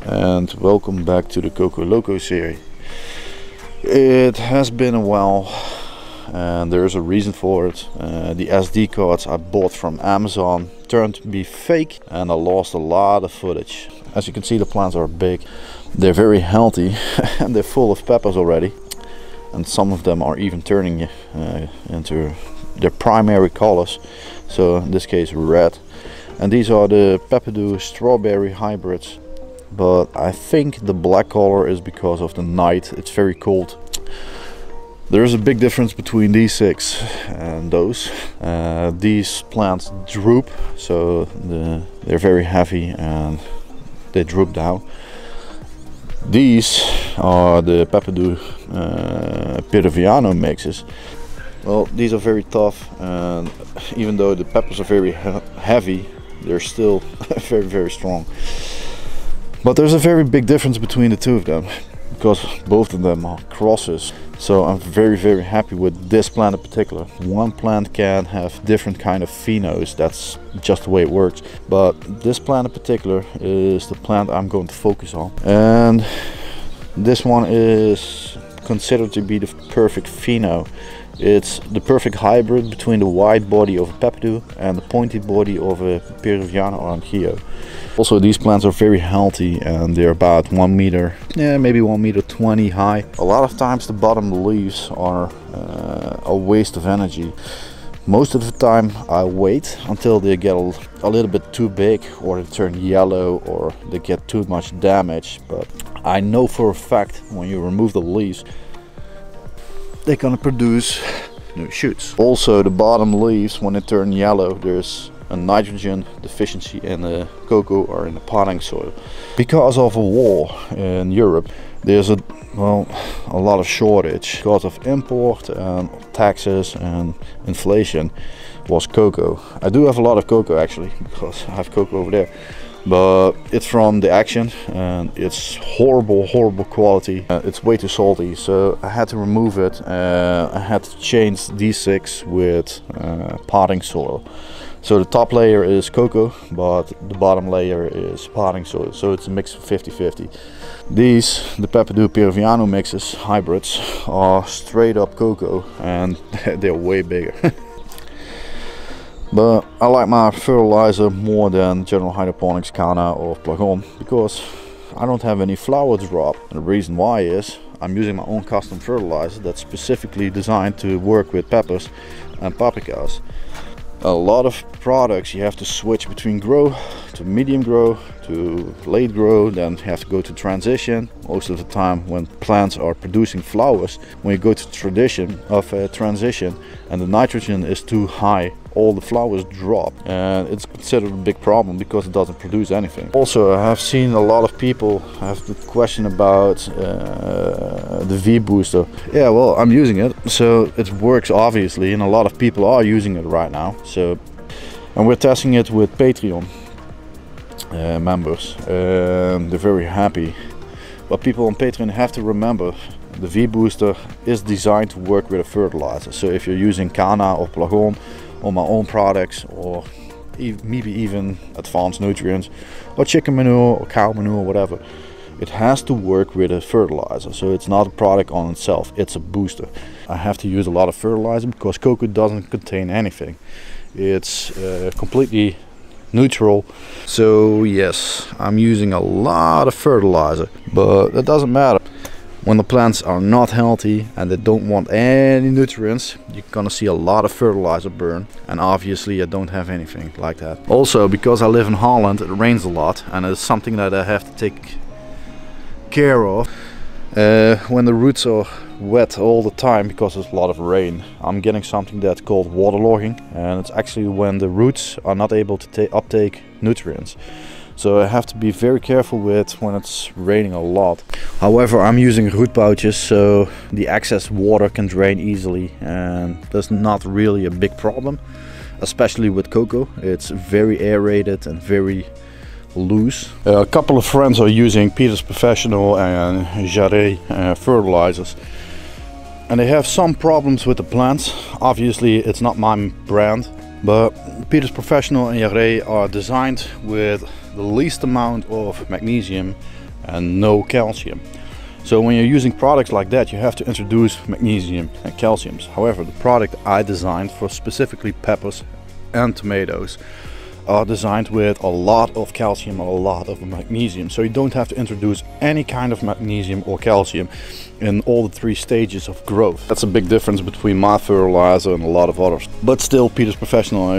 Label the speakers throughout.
Speaker 1: and welcome back to the Coco Loco series. It has been a while and there's a reason for it. The SD cards I bought from Amazon turned to be fake and I lost a lot of footage. As you can see, the plants are big, they're very healthy and they're full of peppers already, and some of them are even turning into their primary colors, so in this case red. And these are the PePPer strawberry hybrids, but I think the black color is because of the night. It's very cold. There is a big difference between these six and those. These plants droop, so they're very heavy and they droop down. These are the PePPer mixes. Well, these are very tough, and even though the peppers are very heavy, they're still very strong. But there's a very big difference between the two of them, because both of them are crosses. So I'm very happy with this plant in particular. One plant can have different kind of phenos, that's just the way it works. But this plant in particular is the plant I'm going to focus on. And this one is considered to be the perfect pheno. It's the perfect hybrid between the wide body of a PePPer and the pointy body of a Peruviano or HuGe. Also, these plants are very healthy and they're about 1 meter, maybe 1.20 meters high. A lot of times the bottom leaves are a waste of energy. Most of the time I wait until they get a little bit too big, or they turn yellow, or they get too much damage. But I know for a fact when you remove the leaves, they're gonna produce new shoots. Also, the bottom leaves, when they turn yellow, there's a nitrogen deficiency in the cocoa or in the potting soil. Because of a war in Europe, there's a lot of shortage because of import and taxes and inflation. Was cocoa. I do have a lot of cocoa actually, because I have cocoa over there. But it's from the Action and it's horrible quality. It's way too salty, so I had to remove it. I had to change these six with potting soil. So the top layer is cocoa, but the bottom layer is potting soil, so it's a mix of 50-50. These, the PePPer Peruviano mixes, hybrids, are straight up cocoa, and they're way bigger. But I like my fertilizer more than general hydroponics, kanaal or PlaNtS, because I don't have any flower drop. And the reason why is I'm using my own custom fertilizer that's specifically designed to work with peppers and paprikas. A lot of products you have to switch between grow to medium grow to late grow, then you have to go to transition. Most of the time when plants are producing flowers, when you go to transition and the nitrogen is too high, all the flowers drop, and it's considered a big problem because it doesn't produce anything. Also, I have seen a lot of people have the question about the V booster. Yeah, well, I'm using it, so it works obviously, and a lot of people are using it right now. So, and we're testing it with Patreon members, and they're very happy. But people on Patreon have to remember, the V booster is designed to work with a fertilizer. So if you're using kanaal or PlaNtS or my own products, or maybe even advanced nutrients or chicken manure or cow manure or whatever, it has to work with a fertilizer. So it's not a product on itself, it's a booster. I have to use a lot of fertilizer because cocoa doesn't contain anything. It's completely neutral. So yes, I'm using a lot of fertilizer, but that doesn't matter. When the plants are not healthy and they don't want any nutrients, you're gonna see a lot of fertilizer burn, and obviously I don't have anything like that. Also, because I live in Holland, it rains a lot, and it's something that I have to take care of. When the roots are wet all the time because there's a lot of rain, I'm getting something that's called waterlogging, and it's actually when the roots are not able to uptake nutrients. So I have to be very careful with when it's raining a lot. However, I'm using root pouches, so the excess water can drain easily, and that's not really a big problem, especially with cocoa. It's very aerated and very loose. A couple of friends are using Peter's Professional and Yare fertilizers, and they have some problems with the plants. Obviously it's not my brand, but Peter's Professional and Yare are designed with the least amount of magnesium and no calcium. So when you're using products like that, you have to introduce magnesium and calciums. However, the product I designed for specifically peppers and tomatoes are designed with a lot of calcium and a lot of magnesium, so you don't have to introduce any kind of magnesium or calcium in all the 3 stages of growth. That's a big difference between my fertilizer and a lot of others. But still, Peter's Professional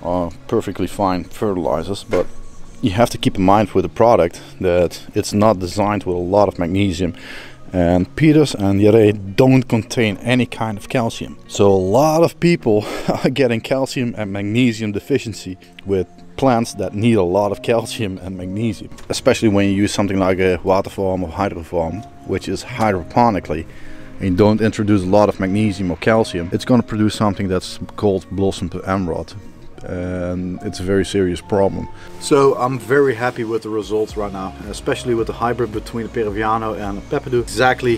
Speaker 1: are perfectly fine fertilizers, but you have to keep in mind with the product that it's not designed with a lot of magnesium, and Peter's and Yare don't contain any kind of calcium. So a lot of people are getting calcium and magnesium deficiency with plants that need a lot of calcium and magnesium. Especially when you use something like a Waterfarm or Hydroponic, which is hydroponically, and you don't introduce a lot of magnesium or calcium, it's going to produce something that's called blossom to emerald. And it's a very serious problem. So I'm very happy with the results right now, especially with the hybrid between the Peruviano and the PePPer. Exactly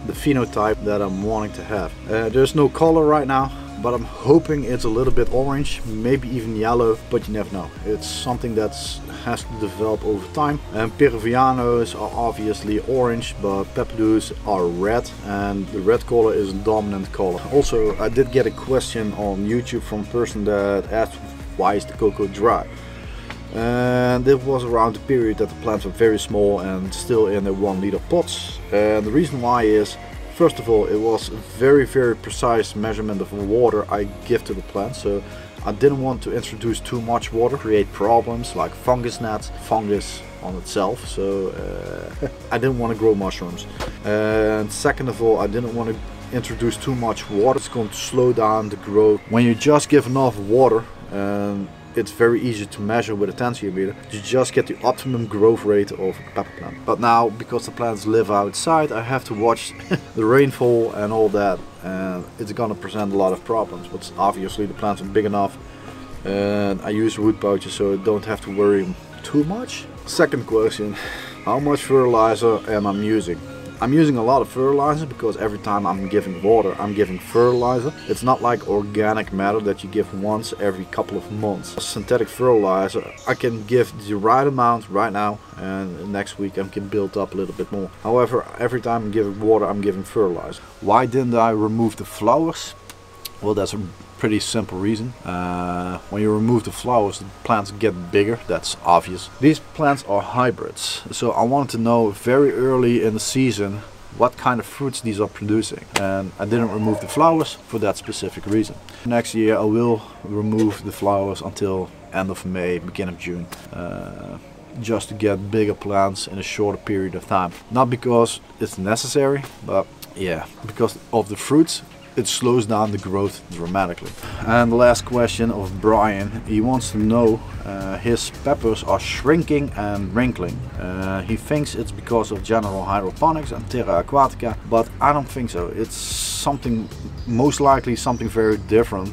Speaker 1: the phenotype that I'm wanting to have. There's no color right now, but I'm hoping it's a little bit orange, maybe even yellow, but you never know. It's something that has to develop over time. And Peruvianos are obviously orange, but PePPers are red, and the red color is a dominant color. Also, I did get a question on YouTube from a person that asked why is the cocoa dry. And it was around the period that the plants were very small and still in the 1 liter pots. And the reason why is, first of all, it was a very precise measurement of water I give to the plant. So I didn't want to introduce too much water, create problems like fungus gnats, fungus on itself. So I didn't want to grow mushrooms. And second of all, I didn't want to introduce too much water. It's going to slow down the growth. When you just give enough water, it's very easy to measure with a tensiometer. You just get the optimum growth rate of a pepper plant. But now, because the plants live outside, I have to watch the rainfall and all that, and it's gonna present a lot of problems. But obviously the plants are big enough, and I use root pouches, so I don't have to worry too much. Second question, how much fertilizer am I using? I'm using a lot of fertilizer because every time I'm giving water, I'm giving fertilizer. It's not like organic matter that you give once every couple of months. Synthetic fertilizer, I can give the right amount right now, and next week I can build up a little bit more. However, every time I'm giving water, I'm giving fertilizer. Why didn't I remove the flowers? Well, that's a pretty simple reason. When you remove the flowers, the plants get bigger, that's obvious. These plants are hybrids, so I wanted to know very early in the season what kind of fruits these are producing, and I didn't remove the flowers for that specific reason. Next year I will remove the flowers until end of May, beginning of June, just to get bigger plants in a shorter period of time. Not because it's necessary, but yeah, because of the fruits. It slows down the growth dramatically. And the last question of Brian, he wants to know his peppers are shrinking and wrinkling. He thinks it's because of general hydroponics and terra aquatica, but I don't think so. It's something, most likely something very different.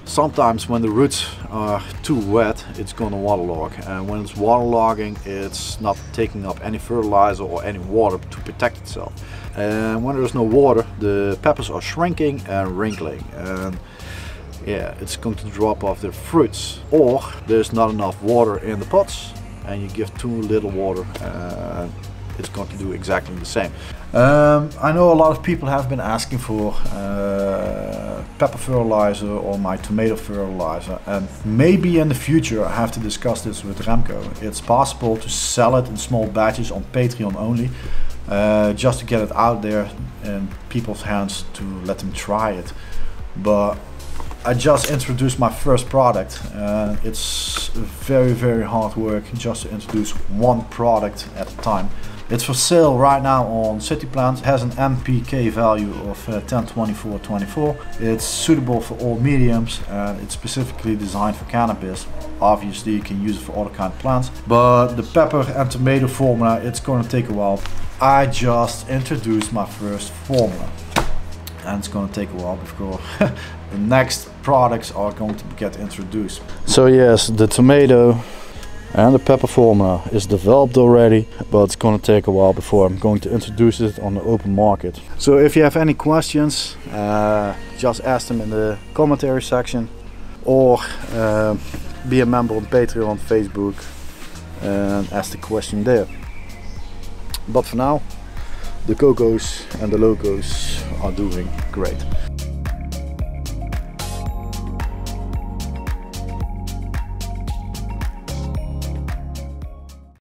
Speaker 1: Sometimes when the roots are too wet, it's gonna waterlog, and when it's waterlogging, it's not taking up any fertilizer or any water to protect itself. And when there's no water, the peppers are shrinking and wrinkling, and yeah, it's going to drop off their fruits. Or there's not enough water in the pots and you give too little water, and it's going to do exactly the same. I know a lot of people have been asking for pepper fertilizer or my tomato fertilizer, and maybe in the future I have to discuss this with Remco. It's possible to sell it in small batches on Patreon only, just to get it out there in people's hands to let them try it. But I just introduced my first product, and it's very hard work just to introduce one product at a time. It's for sale right now on CityPlant. It has an MPK value of 102424. It's suitable for all mediums, and it's specifically designed for cannabis. Obviously you can use it for other kind of plants, but the pepper and tomato formula, it's going to take a while. I just introduced my first formula, and it's going to take a while before the next products are going to get introduced. So yes, the tomato and the pepper formula is developed already, but it's going to take a while before I'm going to introduce it on the open market. So if you have any questions, just ask them in the commentary section, or be a member on Patreon, Facebook, and ask the question there. But for now, the Cocos and the Locos are doing great.